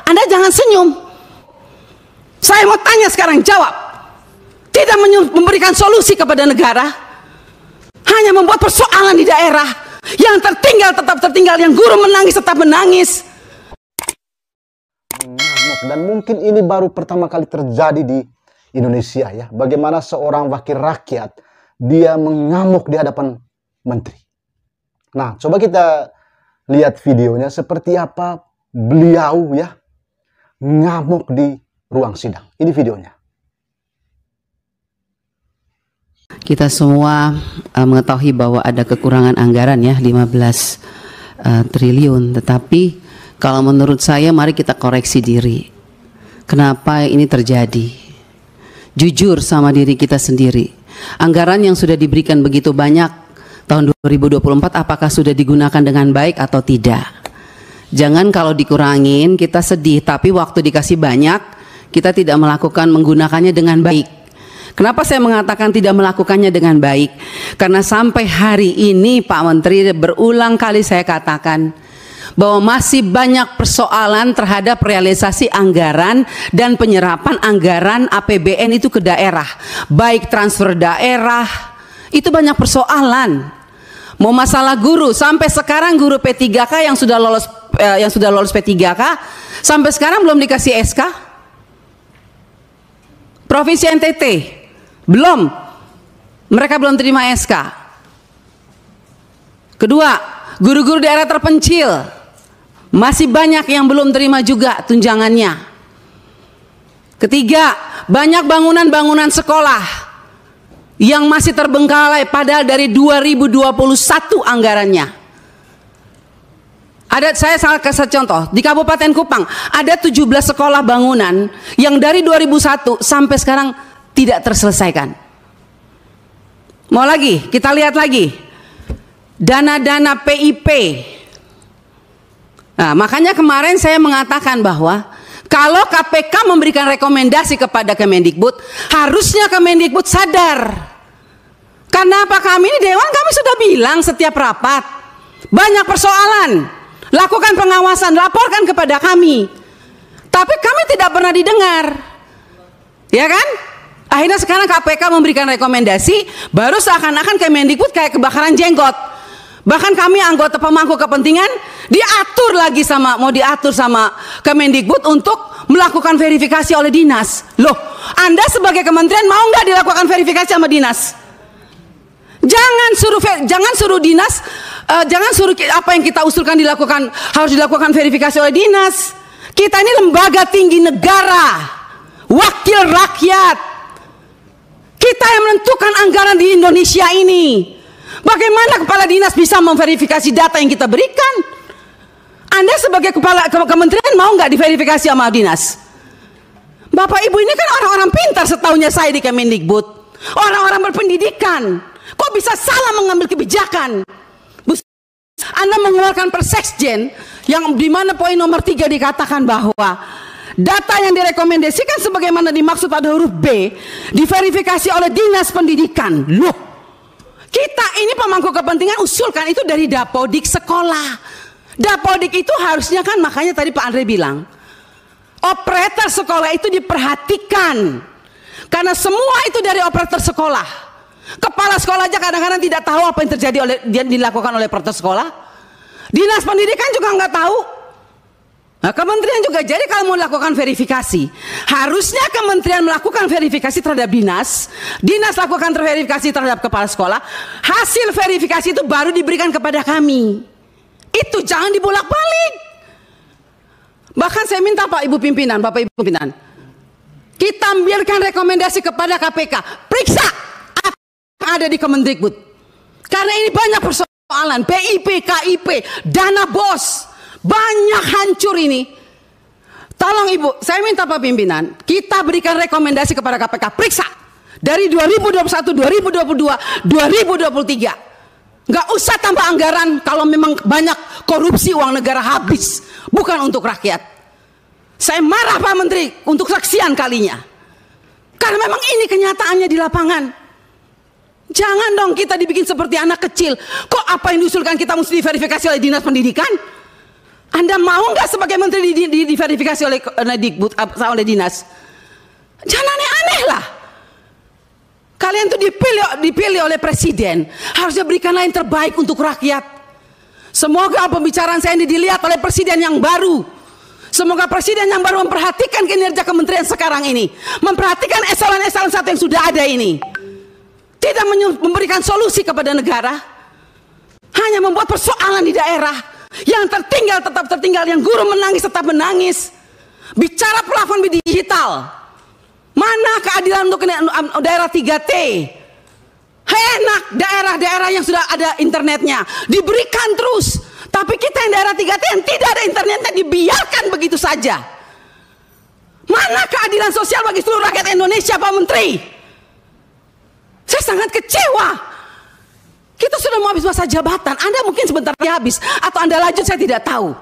Anda jangan senyum. Saya mau tanya sekarang, jawab. Tidak memberikan solusi kepada negara, hanya membuat persoalan di daerah. Yang tertinggal tetap tertinggal, yang guru menangis tetap menangis. Dan mungkin ini baru pertama kali terjadi di Indonesia ya. Bagaimana seorang wakil rakyat dia mengamuk di hadapan menteri. Nah, coba kita lihat videonya seperti apa beliau ya ngamuk di ruang sidang. Ini videonya. Kita semua mengetahui bahwa ada kekurangan anggaran ya 15 triliun. Tetapi kalau menurut saya mari kita koreksi diri. Kenapa ini terjadi? Jujur sama diri kita sendiri. Anggaran yang sudah diberikan begitu banyak tahun 2024 apakah sudah digunakan dengan baik atau tidak? Jangan kalau dikurangin kita sedih, tapi waktu dikasih banyak kita tidak menggunakannya dengan baik. Kenapa saya mengatakan tidak melakukannya dengan baik? Karena sampai hari ini Pak Menteri berulang kali saya katakan bahwa masih banyak persoalan terhadap realisasi anggaran dan penyerapan anggaran APBN itu ke daerah. Baik transfer daerah, itu banyak persoalan. Mau masalah guru, sampai sekarang guru P3K yang sudah lolos P3K sampai sekarang belum dikasih SK. Provinsi NTT belum, mereka belum terima SK. Kedua, guru-guru daerah terpencil masih banyak yang belum terima juga tunjangannya. Ketiga, banyak bangunan-bangunan sekolah yang masih terbengkalai padahal dari 2021 anggarannya. Saya salah kasih contoh, di Kabupaten Kupang ada 17 sekolah bangunan yang dari 2001 sampai sekarang tidak terselesaikan. Mau lagi, kita lihat lagi dana-dana PIP. Nah, makanya kemarin saya mengatakan bahwa kalau KPK memberikan rekomendasi kepada Kemendikbud, harusnya Kemendikbud sadar. Karena apa, kami ini Dewan, kami sudah bilang setiap rapat banyak persoalan, lakukan pengawasan, laporkan kepada kami. Tapi kami tidak pernah didengar, ya kan? Akhirnya sekarang KPK memberikan rekomendasi, baru seakan-akan Kemendikbud kayak kebakaran jenggot. Bahkan kami anggota pemangku kepentingan mau diatur sama Kemendikbud untuk melakukan verifikasi oleh dinas. Loh, Anda sebagai kementerian mau nggak dilakukan verifikasi sama dinas? Jangan suruh dinas, jangan suruh apa yang kita usulkan harus dilakukan verifikasi oleh dinas. Kita ini lembaga tinggi negara, wakil rakyat. Kita yang menentukan anggaran di Indonesia ini. Bagaimana kepala dinas bisa memverifikasi data yang kita berikan? Anda sebagai kepala kementerian mau nggak diverifikasi sama dinas? Bapak Ibu ini kan orang-orang pintar setahunya saya di Kemendikbud. Orang-orang berpendidikan. Kok bisa salah mengambil kebijakan? Anda mengeluarkan Perseksjen yang di mana poin nomor 3 dikatakan bahwa data yang direkomendasikan sebagaimana dimaksud pada huruf B diverifikasi oleh Dinas Pendidikan. Loh, kita ini pemangku kepentingan usulkan itu dari Dapodik sekolah. Dapodik itu harusnya kan, makanya tadi Pak Andre bilang operator sekolah itu diperhatikan, karena semua itu dari operator sekolah. Kepala sekolah aja kadang-kadang tidak tahu apa yang terjadi dilakukan oleh operator sekolah. Dinas Pendidikan juga nggak tahu. Nah, kementerian juga, jadi kalau mau melakukan verifikasi, harusnya kementerian melakukan verifikasi terhadap dinas, dinas lakukan verifikasi terhadap kepala sekolah, hasil verifikasi itu baru diberikan kepada kami. Itu jangan dibolak-balik. Bahkan saya minta Bapak Ibu pimpinan, kita ambilkan rekomendasi kepada KPK, periksa apa yang ada di Kemendikbud. Karena ini banyak persoalan, PIP, KIP, dana BOS, banyak hancur ini. Tolong Ibu, saya minta Pak Pimpinan, kita berikan rekomendasi kepada KPK, periksa dari 2021, 2022, 2023. Nggak usah tambah anggaran kalau memang banyak korupsi, uang negara habis, bukan untuk rakyat. Saya marah Pak Menteri untuk kesekian kalinya, karena memang ini kenyataannya di lapangan. Jangan dong kita dibikin seperti anak kecil. Kok apa yang diusulkan kita mesti diverifikasi oleh Dinas Pendidikan? Anda mau nggak sebagai menteri diverifikasi oleh Dikbud, oleh dinas? Jangan aneh-aneh lah. Kalian tuh dipilih oleh presiden, harusnya berikanlah yang terbaik untuk rakyat. Semoga pembicaraan saya ini dilihat oleh presiden yang baru. Semoga presiden yang baru memperhatikan kinerja kementerian sekarang ini, memperhatikan eselon-eselon satu yang sudah ada ini. Tidak memberikan solusi kepada negara, hanya membuat persoalan di daerah. Yang tertinggal tetap tertinggal, yang guru menangis tetap menangis. Bicara plafon digital, mana keadilan untuk daerah 3T? Enak daerah-daerah yang sudah ada internetnya diberikan terus, tapi kita yang daerah 3T yang tidak ada internetnya dibiarkan begitu saja. Mana keadilan sosial bagi seluruh rakyat Indonesia, Pak Menteri? Saya sangat kecewa. Kita sudah mau habis masa jabatan, Anda mungkin sebentar lagi habis, atau Anda lanjut, saya tidak tahu.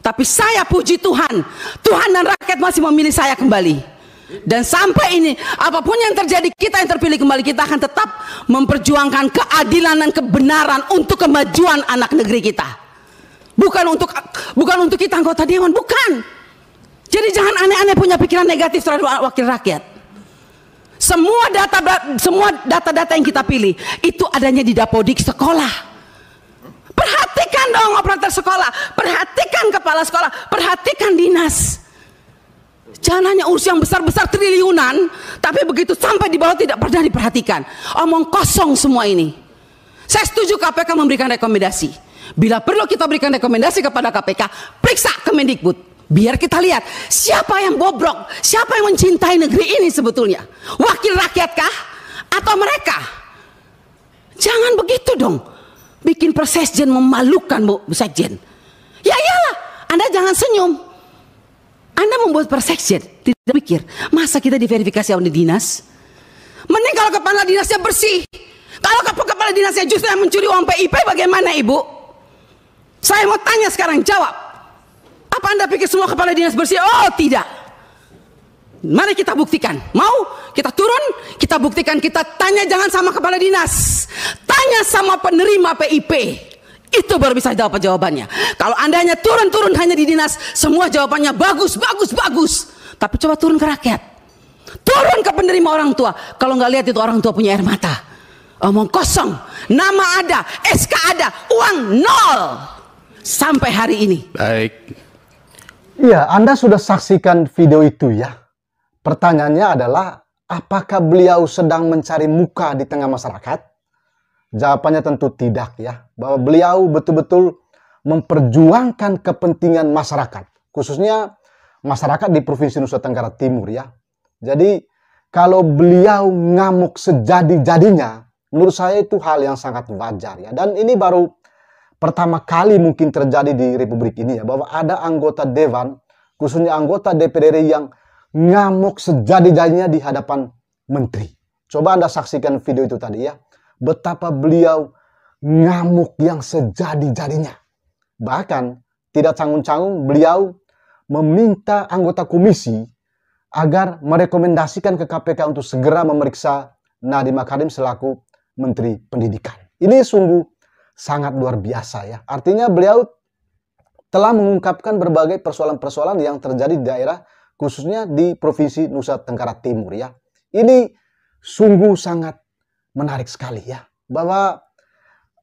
Tapi saya puji Tuhan, Tuhan dan rakyat masih memilih saya kembali. Dan sampai ini, apapun yang terjadi, kita yang terpilih kembali, kita akan tetap memperjuangkan keadilan dan kebenaran untuk kemajuan anak negeri kita. Bukan untuk kita anggota dewan, bukan. Jadi jangan aneh-aneh punya pikiran negatif terhadap wakil rakyat. Semua data-data yang kita pilih itu adanya di Dapodik sekolah. Perhatikan dong operator sekolah, perhatikan kepala sekolah, perhatikan dinas. Jangan hanya urus yang besar-besar triliunan, tapi begitu sampai di bawah tidak pernah diperhatikan. Omong kosong semua ini. Saya setuju KPK memberikan rekomendasi. Bila perlu kita berikan rekomendasi kepada KPK, periksa Kemendikbud. Biar kita lihat siapa yang bobrok, siapa yang mencintai negeri ini sebetulnya. Wakil rakyatkah atau mereka? Jangan begitu dong. Bikin persekjen memalukan, Bu Sekjen. Ya iyalah, Anda jangan senyum. Anda membuat persekjen, tidak pikir, masa kita diverifikasi oleh dinas? Mending kalau kepala dinasnya bersih. Kalau kepala dinasnya justru yang mencuri uang PIP, bagaimana Ibu? Saya mau tanya sekarang, jawab. Apa Anda pikir semua kepala dinas bersih? Oh tidak. Mari kita buktikan. Mau kita turun, kita buktikan, kita tanya jangan sama kepala dinas, tanya sama penerima PIP. Itu baru bisa jawab jawabannya. Kalau Anda hanya turun hanya di dinas, semua jawabannya bagus. Tapi coba turun ke rakyat, turun ke penerima orang tua. Kalau nggak lihat itu orang tua punya air mata. Omong kosong, nama ada, SK ada, uang nol sampai hari ini. Baik. Iya, Anda sudah saksikan video itu ya. Pertanyaannya adalah, apakah beliau sedang mencari muka di tengah masyarakat? Jawabannya tentu tidak ya. Bahwa beliau betul-betul memperjuangkan kepentingan masyarakat. Khususnya masyarakat di Provinsi Nusa Tenggara Timur ya. Jadi, kalau beliau ngamuk sejadi-jadinya, menurut saya itu hal yang sangat wajar ya. Dan ini baru pertama kali mungkin terjadi di Republik ini ya, bahwa ada anggota dewan, khususnya anggota DPR RI yang ngamuk sejadi-jadinya di hadapan menteri. Coba Anda saksikan video itu tadi ya, betapa beliau ngamuk yang sejadi-jadinya. Bahkan tidak canggung-canggung beliau meminta anggota komisi agar merekomendasikan ke KPK untuk segera memeriksa Nadiem Makarim selaku Menteri Pendidikan. Ini sungguh sangat luar biasa ya. Artinya beliau telah mengungkapkan berbagai persoalan-persoalan yang terjadi di daerah, khususnya di Provinsi Nusa Tenggara Timur ya. Ini sungguh sangat menarik sekali ya. Bahwa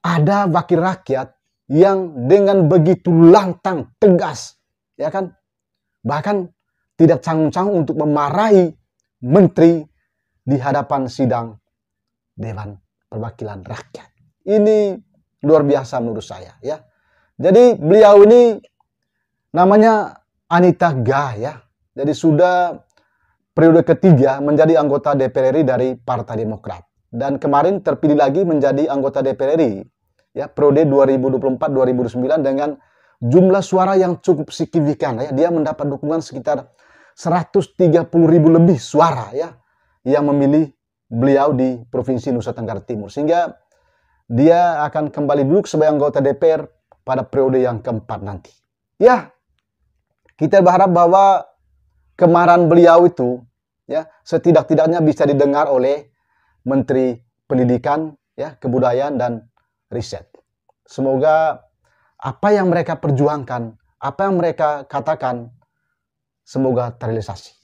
ada wakil rakyat yang dengan begitu lantang, tegas, ya kan? Bahkan tidak canggung-canggung untuk memarahi menteri di hadapan sidang Dewan Perwakilan Rakyat. Ini luar biasa menurut saya ya. Jadi beliau ini namanya Anita Gah ya. Jadi sudah periode ketiga menjadi anggota DPR RI dari Partai Demokrat. Dan kemarin terpilih lagi menjadi anggota DPR RI ya, periode 2024-2029 dengan jumlah suara yang cukup signifikan ya. Dia mendapat dukungan sekitar 130.000 lebih suara ya yang memilih beliau di Provinsi Nusa Tenggara Timur. Sehingga dia akan kembali duduk sebagai anggota DPR pada periode yang keempat nanti. Ya, kita berharap bahwa kemarahan beliau itu ya setidak-tidaknya bisa didengar oleh Menteri Pendidikan, ya, Kebudayaan dan Riset. Semoga apa yang mereka perjuangkan, apa yang mereka katakan semoga terrealisasi.